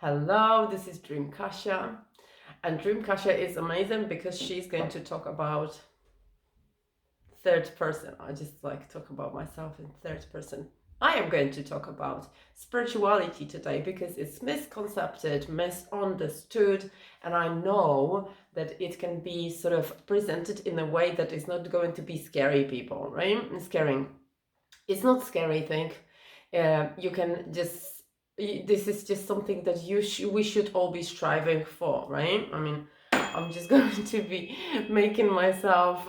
Hello, this is Dream Kasha, and Dream Kasha is amazing because she's going to talk about third person. I just like talk about myself in third person. I am going to talk about spirituality today because it's misconcepted, misunderstood, and I know that it can be sort of presented in a way that is not going to be scary people, right? Scaring. It's not scary thing. You can just this is just something that we should all be striving for, right? I mean, I'm just going to be making myself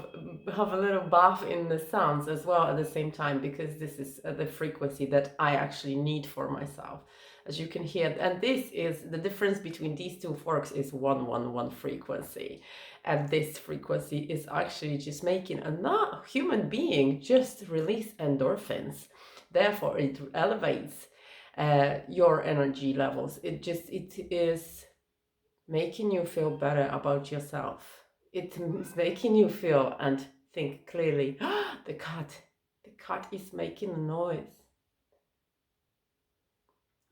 have a little bath in the sounds as well at the same time, because this is the frequency that I actually need for myself, as you can hear. And this is the difference between these two forks is 111 frequency, and this frequency is actually just making a human being just release endorphins. Therefore it elevates your energy levels. It is making you feel better about yourself. It's making you feel and think clearly. the cat is making a noise.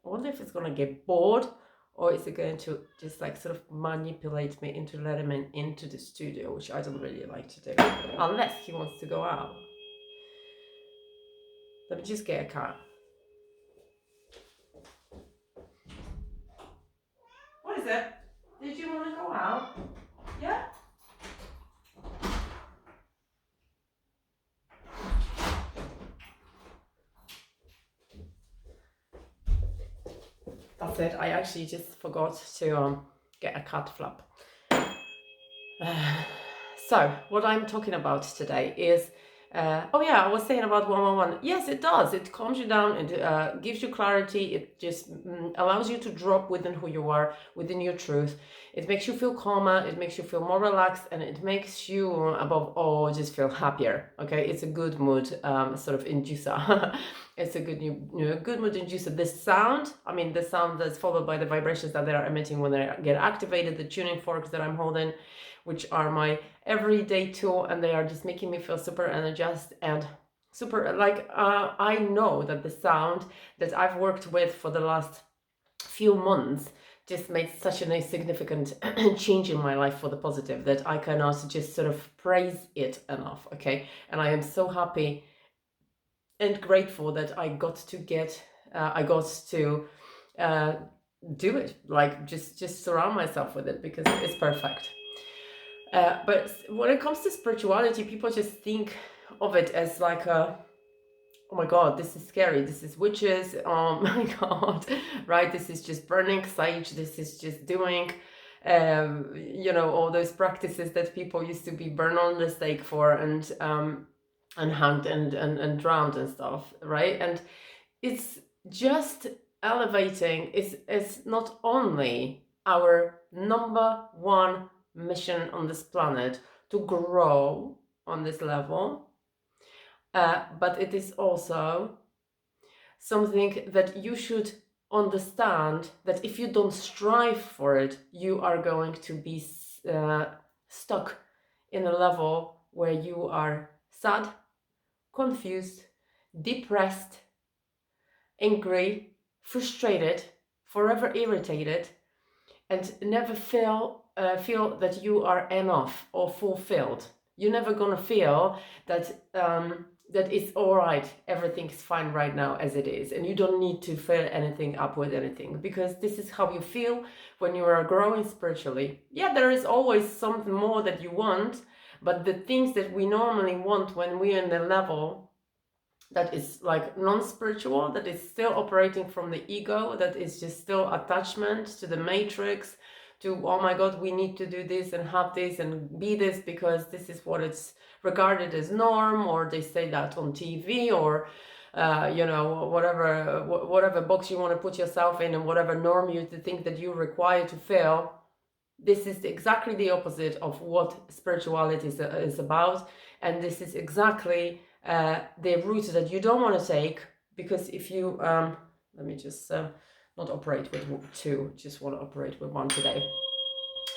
I wonder if it's gonna get bored, or is it going to just like sort of manipulate me into letting him into the studio, which I don't really like to do, unless he wants to go out. Let me just get a cat. What is it? Did you want to go out? Yeah? That's it. I actually just forgot to get a cat flap. So what I'm talking about today is, oh yeah, I was saying about 111. Yes, it does. It calms you down. It gives you clarity. It just allows you to drop within who you are, within your truth. It makes you feel calmer. It makes you feel more relaxed, and it makes you, above all, just feel happier. Okay, it's a good mood sort of inducer. It's a good good mood inducer. The sound that's followed by the vibrations that they are emitting when they get activated, the tuning forks that I'm holding, which are my everyday tool, and they are just making me feel super energized and super I know that the sound that I've worked with for the last few months just made such a significant change in my life for the positive that I cannot just sort of praise it enough. Okay, and I am so happy and grateful that I got to do it, like just surround myself with it, because it's perfect. But when it comes to spirituality, people just think of it as like oh my god, this is scary, this is witches, oh my god, right? This is just burning sage, this is just doing all those practices that people used to be burned on the stake for, and hanged and drowned and stuff, right? And it's just elevating. It's not only our number one mission on this planet to grow on this level, but it is also something that you should understand, that if you don't strive for it, you are going to be stuck in a level where you are sad, confused, depressed, angry, frustrated, forever irritated, and never feel that you are enough or fulfilled. You're never gonna feel that that it's all right, everything's fine right now as it is, and you don't need to fill anything up with anything, because this is how you feel when you are growing spiritually. Yeah, there is always something more that you want, but the things that we normally want when we're in the level that is like non-spiritual, that is still operating from the ego, that is just still attachment to the matrix, to, oh my god, we need to do this and have this and be this because this is what it's regarded as norm, or they say that on TV, or whatever box you want to put yourself in, and whatever norm you think that you require to fail. This is exactly the opposite of what spirituality is about, and this is exactly the route that you don't want to take, because if you let me just not operate with two, just want to operate with one today.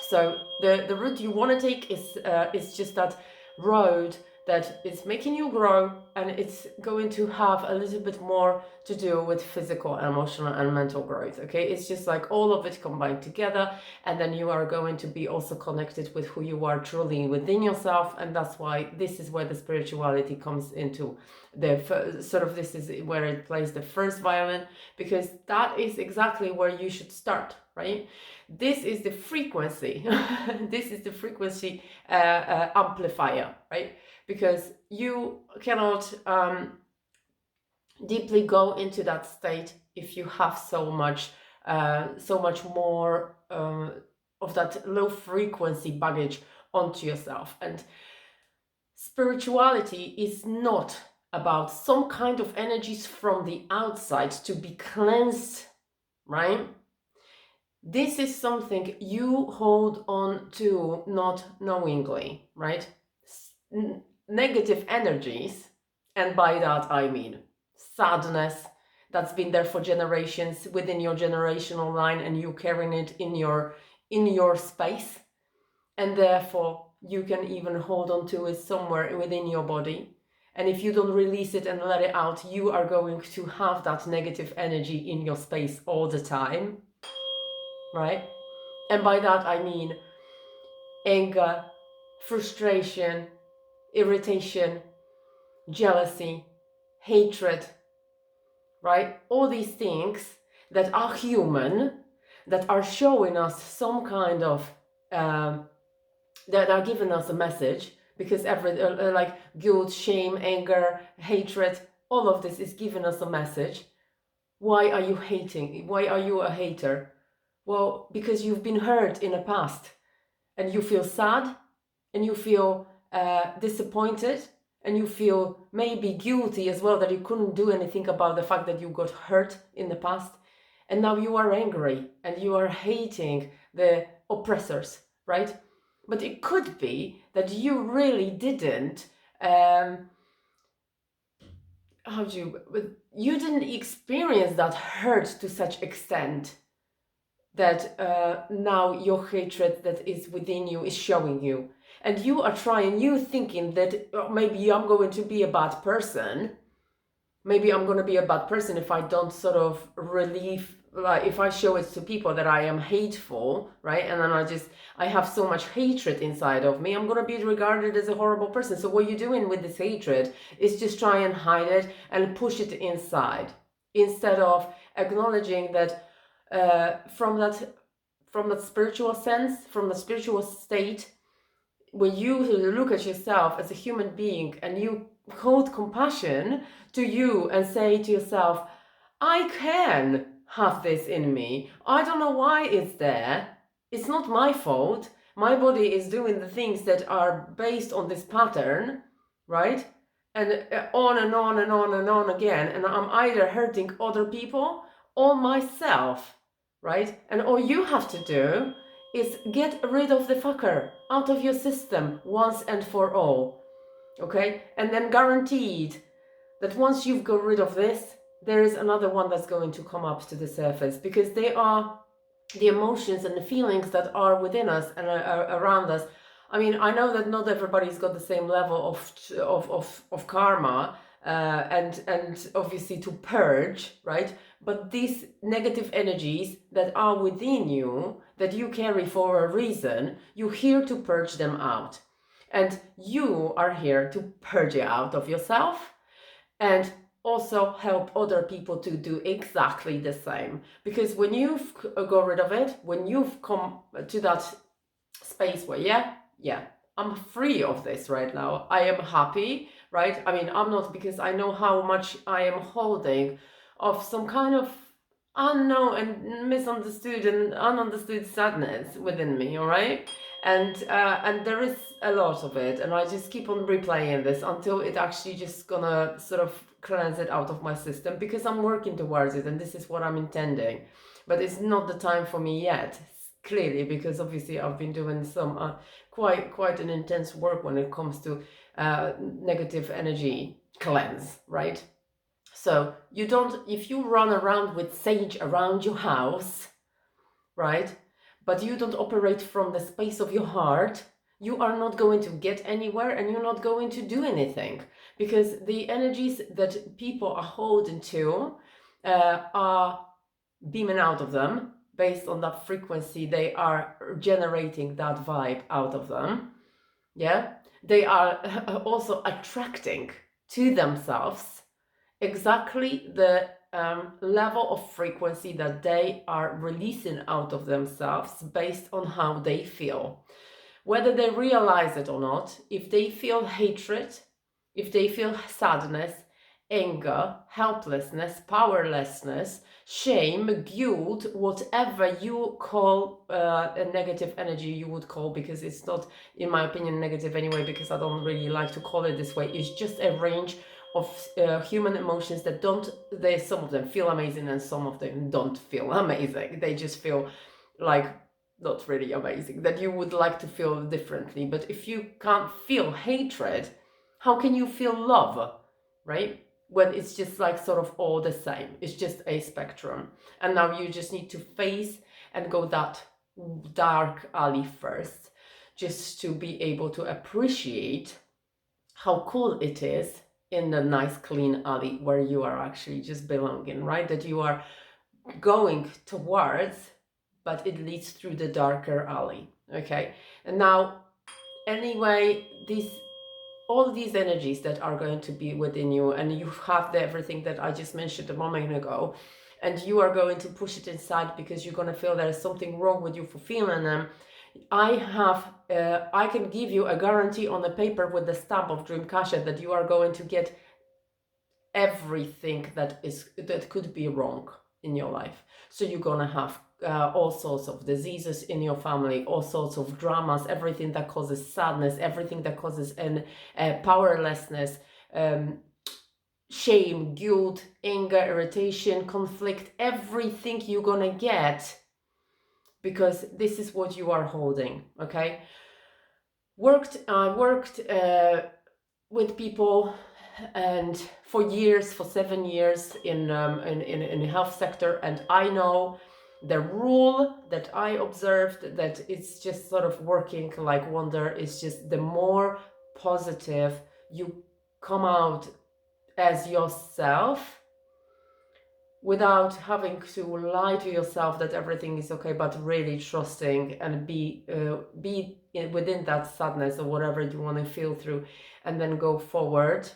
So the route you want to take is just that road that is making you grow, and it's going to have a little bit more to do with physical, emotional, and mental growth. Okay, it's just like all of it combined together, and then you are going to be also connected with who you are truly within yourself. And that's why this is where the spirituality comes into the sort of, this is where it plays the first violin, because that is exactly where you should start, right? This is the frequency. This is the frequency amplifier, right? Because you cannot deeply go into that state if you have so much more of that low frequency baggage onto yourself. And spirituality is not about some kind of energies from the outside to be cleansed, right? This is something you hold on to not knowingly, right? Negative energies, and by that I mean sadness that's been there for generations within your generational line, and you carrying it in your space, and therefore you can even hold on to it somewhere within your body. And if you don't release it and let it out, you are going to have that negative energy in your space all the time, right? And by that I mean anger, frustration, irritation, jealousy, hatred, right? All these things that are human, that are showing us some kind of, that are giving us a message, because like guilt, shame, anger, hatred, all of this is giving us a message. Why are you hating? Why are you a hater? Well, because you've been hurt in the past, and you feel sad, and you feel disappointed, and you feel maybe guilty as well that you couldn't do anything about the fact that you got hurt in the past. And now you are angry and you are hating the oppressors, right? But it could be that you really didn't, you didn't experience that hurt to such extent that now your hatred that is within you is showing you. And you are thinking that maybe I'm going to be a bad person. Maybe I'm going to be a bad person if I don't sort of relieve, like if I show it to people that I am hateful, right? And then I have so much hatred inside of me, I'm going to be regarded as a horrible person. So what you're doing with this hatred is just try and hide it and push it inside, instead of acknowledging that from that spiritual sense, from the spiritual state, when you look at yourself as a human being and you hold compassion to you and say to yourself, I can have this in me. I don't know why it's there. It's not my fault. My body is doing the things that are based on this pattern, right? And on and on and on and on again. And I'm either hurting other people or myself, right? And all you have to do is get rid of the fucker out of your system once and for all, okay? And then guaranteed that once you've got rid of this, there is another one that's going to come up to the surface, because they are the emotions and the feelings that are within us and around us. I mean, I know that not everybody's got the same level of karma and obviously to purge, right? But these negative energies that are within you, that you carry for a reason, you're here to purge them out. And you are here to purge it out of yourself, and also help other people to do exactly the same. Because when you've got rid of it, when you've come to that space where, yeah, I'm free of this right now, I am happy, right? I mean, I'm not, because I know how much I am holding of some kind of unknown and misunderstood and ununderstood sadness within me, all right? And there is a lot of it, and I just keep on replaying this until it actually just gonna sort of cleanse it out of my system, because I'm working towards it and this is what I'm intending. But it's not the time for me yet, clearly, because obviously I've been doing some quite an intense work when it comes to negative energy cleanse, right? So you don't, if you run around with sage around your house, right, but you don't operate from the space of your heart, you are not going to get anywhere and you're not going to do anything, because the energies that people are holding to are beaming out of them based on that frequency. They are generating that vibe out of them. Yeah, they are also attracting to themselves exactly the level of frequency that they are releasing out of themselves based on how they feel. Whether they realize it or not, if they feel hatred, if they feel sadness, anger, helplessness, powerlessness, shame, guilt, whatever you call a negative energy, you would call, because it's not, in my opinion, negative anyway, because I don't really like to call it this way. It's just a range of human emotions that some of them feel amazing and some of them don't feel amazing. They just feel like not really amazing, that you would like to feel differently. But if you can't feel hatred, how can you feel love, right? When it's just like sort of all the same, it's just a spectrum. And now you just need to face and go that dark alley first, just to be able to appreciate how cool it is in the nice clean alley where you are actually just belonging, right? That you are going towards, but it leads through the darker alley. Okay, and now anyway, all these energies that are going to be within you, and you have everything that I just mentioned a moment ago, and you are going to push it inside because you're going to feel there's something wrong with you for feeling them. I can give you a guarantee on the paper with the stamp of Dream Kasha that you are going to get everything that could be wrong in your life. So you're gonna have all sorts of diseases in your family, all sorts of dramas, everything that causes sadness, everything that causes powerlessness, shame, guilt, anger, irritation, conflict, everything you're gonna get, because this is what you are holding. Okay, I worked with people, and for years, for 7 years in the health sector, and I know the rule that I observed, that it's just sort of working like wonder, is just the more positive you come out as yourself, without having to lie to yourself that everything is okay, but really trusting and be within that sadness or whatever you want to feel through, and then go forward,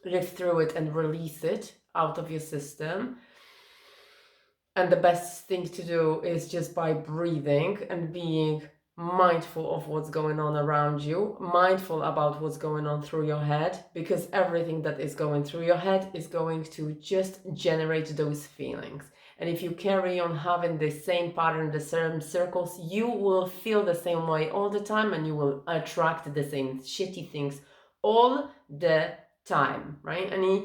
live through it and release it out of your system. And the best thing to do is just by breathing and being mindful of what's going on around you, mindful about what's going on through your head, because everything that is going through your head is going to just generate those feelings. And if you carry on having the same pattern, the same circles, you will feel the same way all the time, and you will attract the same shitty things all the time, right? And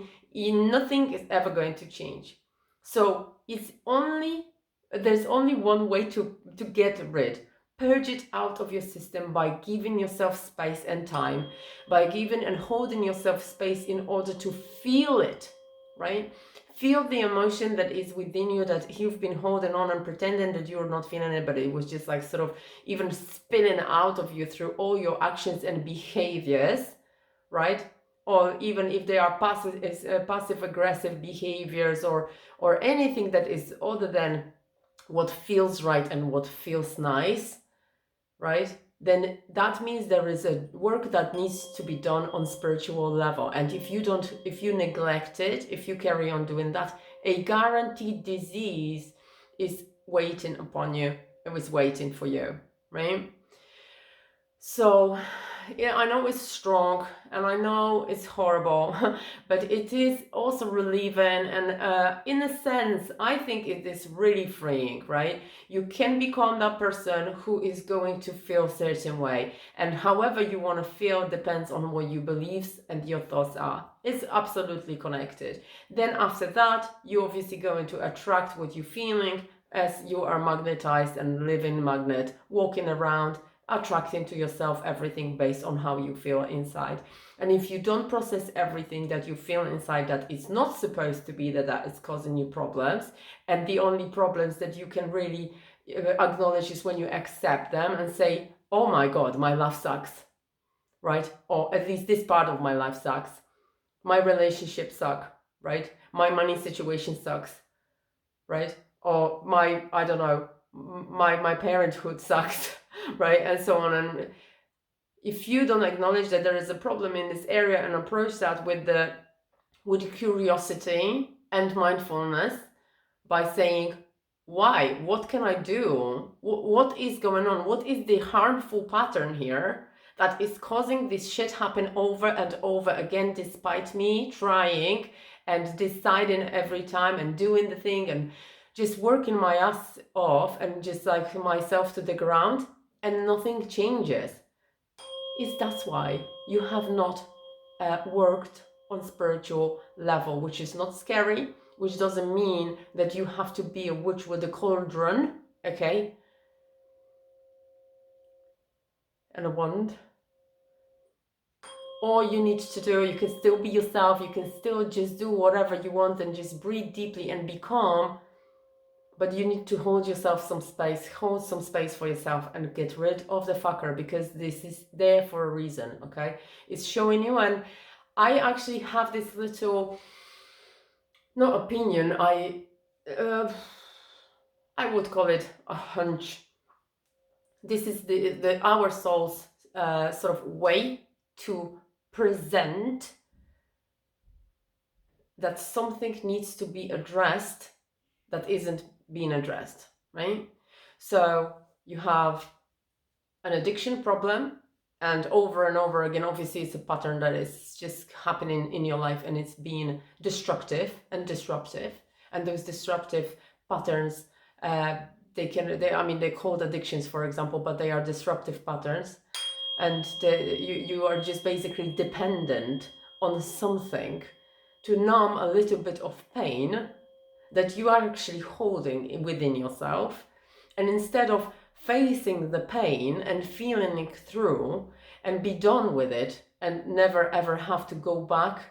nothing is ever going to change. So there's only one way to get rid. Purge it out of your system by giving yourself space and time, by giving and holding yourself space in order to feel it, right? Feel the emotion that is within you, that you've been holding on and pretending that you're not feeling it, but it was just like sort of even spilling out of you through all your actions and behaviors, right? Or even if they are passive aggressive behaviors, or anything that is other than what feels right and what feels nice, right? Then that means there is a work that needs to be done on spiritual level. And if you neglect it, if you carry on doing that, a guaranteed disease is waiting upon you. It was waiting for you, right? So yeah, I know it's strong and I know it's horrible, but it is also relieving, and in a sense, I think it is really freeing, right? You can become that person who is going to feel a certain way, and however you want to feel depends on what your beliefs and your thoughts are. It's absolutely connected. Then after that, you're obviously going to attract what you're feeling, as you are magnetized and living magnet, walking around, attracting to yourself everything based on how you feel inside. And if you don't process everything that you feel inside that is not supposed to be that is causing you problems, and the only problems that you can really acknowledge is when you accept them and say, oh my God, my life sucks, right? Or at least this part of my life sucks. My relationship suck, right? My money situation sucks, right? Or my, I don't know, my parenthood sucks, right? And so on. And if you don't acknowledge that there is a problem in this area and approach that with curiosity and mindfulness by saying, why? What can I do? What is going on? What is the harmful pattern here that is causing this shit happen over and over again, despite me trying and deciding every time and doing the thing and just working my ass off and just like myself to the ground, and nothing changes? That's why you have not worked on spiritual level, which is not scary, which doesn't mean that you have to be a witch with a cauldron, okay, and a wand. All you need to do, you can still be yourself, you can still just do whatever you want and just breathe deeply and be calm, but you need to hold some space for yourself and get rid of the fucker, because this is there for a reason, okay? It's showing you. And I actually have this little, not opinion, I would call it a hunch. This is our soul's sort of way to present that something needs to be addressed that isn't being addressed, right? So you have an addiction problem, and over again, obviously it's a pattern that is just happening in your life, and it's being destructive and disruptive. And those disruptive patterns, they're called addictions, for example, but they are disruptive patterns. And you are just basically dependent on something to numb a little bit of pain that you are actually holding within yourself. And instead of facing the pain and feeling it through and be done with it and never ever have to go back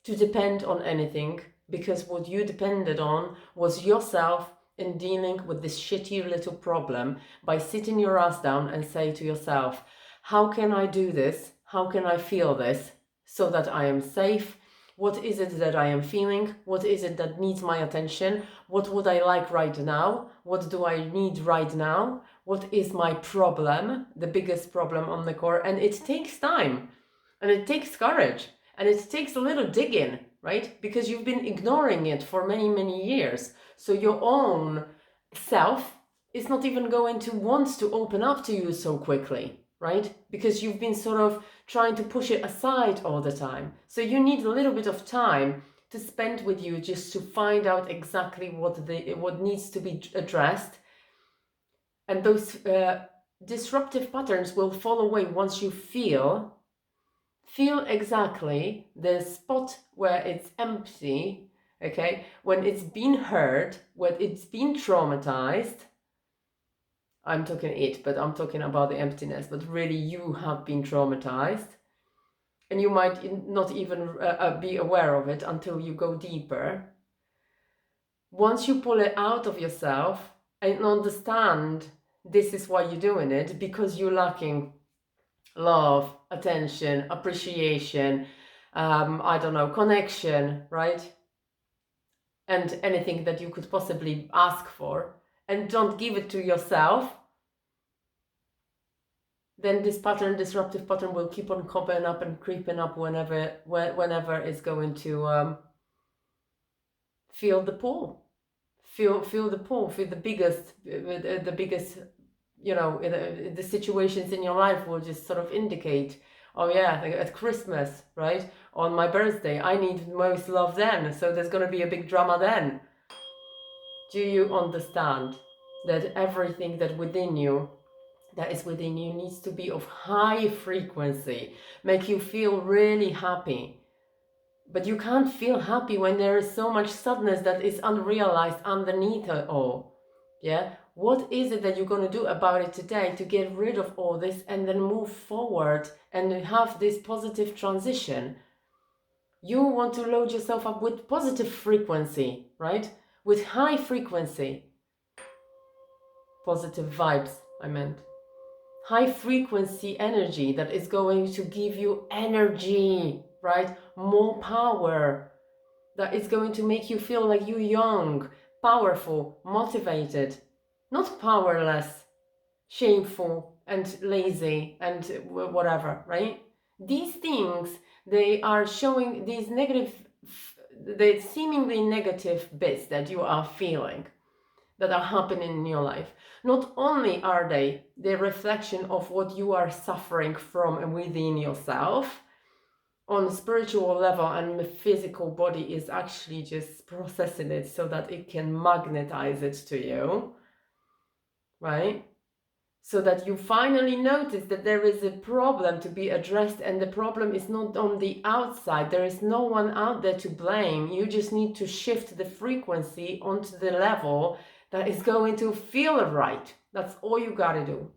to depend on anything, because what you depended on was yourself in dealing with this shitty little problem, by sitting your ass down and say to yourself, how can I do this? How can I feel this so that I am safe? What is it that I am feeling? What is it that needs my attention? What would I like right now? What do I need right now? What is my problem? The biggest problem on the core. And it takes time, and it takes courage, and it takes a little digging, right? Because you've been ignoring it for many, many years. So your own self is not even going to want to open up to you so quickly, right? Because you've been sort of trying to push it aside all the time. So you need a little bit of time to spend with you just to find out exactly what needs to be addressed. And those disruptive patterns will fall away once you feel exactly the spot where it's empty, okay? When it's been hurt, when it's been traumatized. I'm talking it, but I'm talking about the emptiness. But really, you have been traumatized, and you might not even be aware of it until you go deeper. Once you pull it out of yourself and understand this is why you're doing it, because you're lacking love, attention, appreciation, I don't know, connection, right? And anything that you could possibly ask for, and don't give it to yourself, then this disruptive pattern, will keep on coming up and creeping up whenever it's going to feel the pull. Feel the pull, feel the biggest, the situations in your life will just sort of indicate, oh yeah, at Christmas, right? On my birthday, I need most love then, so there's going to be a big drama then. Do you understand that everything that is within you needs to be of high frequency, make you feel really happy? But you can't feel happy when there is so much sadness that is unrealized underneath it all. Yeah? What is it that you're going to do about it today to get rid of all this and then move forward and have this positive transition? You want to load yourself up with positive frequency, right? With high frequency. Positive vibes, I meant. high frequency energy that is going to give you energy, right? More power, that is going to make you feel like you're young, powerful, motivated, not powerless, shameful and lazy and whatever, right? These things, they are showing these negative, the seemingly negative bits that you are feeling, that are happening in your life. Not only are they the reflection of what you are suffering from within yourself, on a spiritual level, and the physical body is actually just processing it so that it can magnetize it to you, right? So that you finally notice that there is a problem to be addressed, and the problem is not on the outside. There is no one out there to blame. You just need to shift the frequency onto the level that is going to feel right. That's all you gotta do,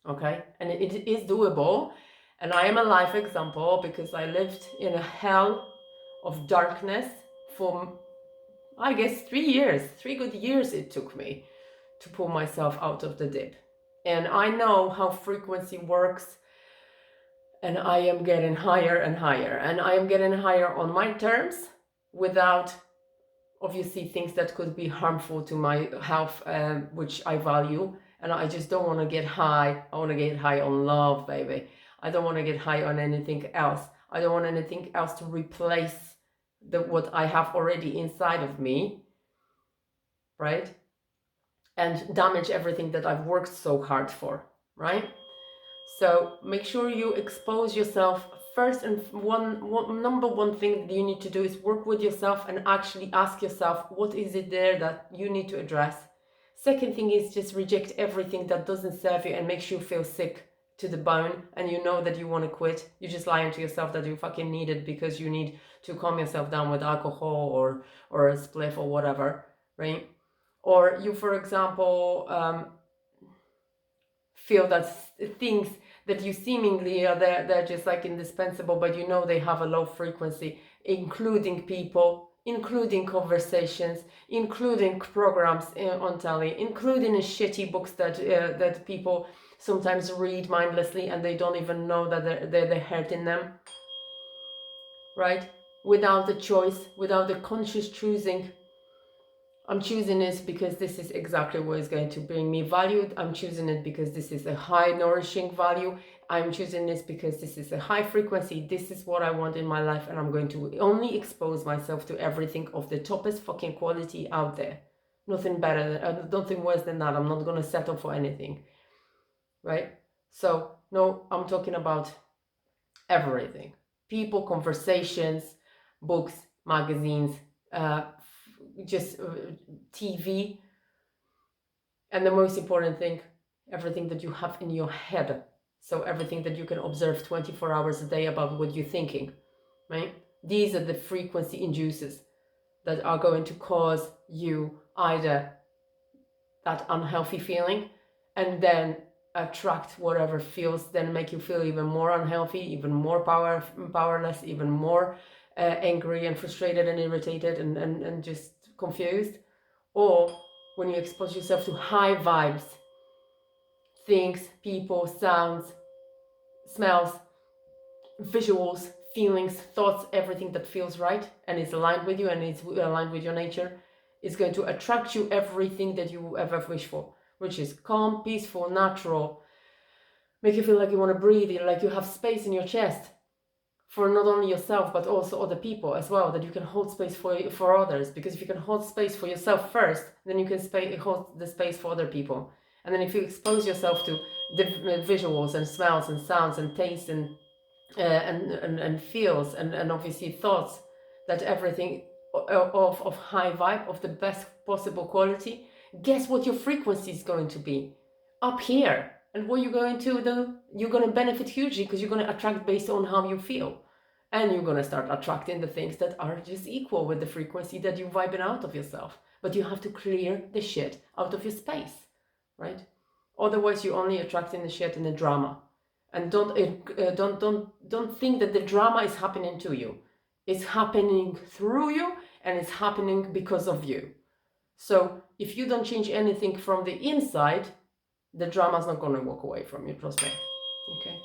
okay? And it is doable. And I am a life example, because I lived in a hell of darkness for, I guess, 3 years. 3 good years it took me to pull myself out of the dip. And I know how frequency works, and I am getting higher and higher, and I am getting higher on my terms, without obviously things that could be harmful to my health, which I value. And I just don't want to get high. I want to get high on love, baby. I don't want to get high on anything else. I don't want anything else to replace what I have already inside of me, right? And damage everything that I've worked so hard for, right? So make sure you expose yourself first, and number one thing that you need to do is work with yourself and actually ask yourself, what is it there that you need to address? Second thing is just reject everything that doesn't serve you and makes you feel sick to the bone, and you know that you want to quit. You're just lying to yourself that you fucking need it because you need to calm yourself down with alcohol or a spliff or whatever, right? Or you, for example, feel that things that you seemingly are there, they're just like indispensable, but you know they have a low frequency, including people, including conversations, including programs on telly, including shitty books that people sometimes read mindlessly and they don't even know that they're hurting them, right? Without the choice, without the conscious choosing. I'm choosing this because this is exactly what is going to bring me value. I'm choosing it because this is a high nourishing value. I'm choosing this because this is a high frequency. This is what I want in my life, and I'm going to only expose myself to everything of the toppest fucking quality out there. Nothing better, nothing worse than that. I'm not going to settle for anything, right? So no, I'm talking about everything. People, conversations, books, magazines, just TV, and the most important thing, everything that you have in your head. So everything that you can observe 24 hours a day about what you're thinking, right? These are the frequency inducers that are going to cause you either that unhealthy feeling and then attract whatever feels, then make you feel even more unhealthy, even more powerless, even more angry and frustrated and irritated and just confused. Or when you expose yourself to high vibes, things, people, sounds, smells, visuals, feelings, thoughts, everything that feels right and is aligned with you and is aligned with your nature, is going to attract you everything that you ever wish for, which is calm, peaceful, natural, make you feel like you want to breathe, like you have space in your chest for not only yourself but also other people as well, that you can hold space for others. Because if you can hold space for yourself first, then you can hold the space for other people. And then if you expose yourself to the visuals and smells and sounds and tastes and feels and obviously thoughts, that everything of high vibe, of the best possible quality, guess what your frequency is going to be? Up here. And what you're going to do, you're going to benefit hugely, because you're going to attract based on how you feel. And you're going to start attracting the things that are just equal with the frequency that you're vibing out of yourself. But you have to clear the shit out of your space, right? Otherwise, you're only attracting the shit and the drama. And don't think that the drama is happening to you. It's happening through you, and it's happening because of you. So if you don't change anything from the inside, The drama's not going to walk away from you, trust me. Okay.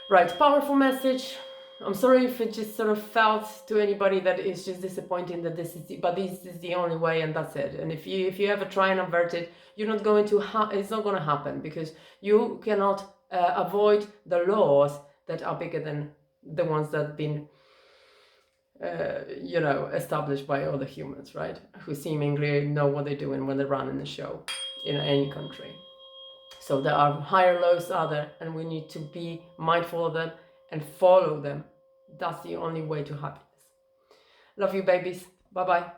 Right, powerful message. I'm sorry if it just sort of felt to anybody that it's just disappointing that this is the only way and that's it. And if you ever try and avert it, you're not going to it's not going to happen, because you cannot avoid the laws that are bigger than the ones that have been established by other humans, right? Who seemingly know what they're doing when they run in the show in any country. So there are higher laws out there, and we need to be mindful of them and follow them. That's the only way to happiness. Love you, babies. Bye-bye.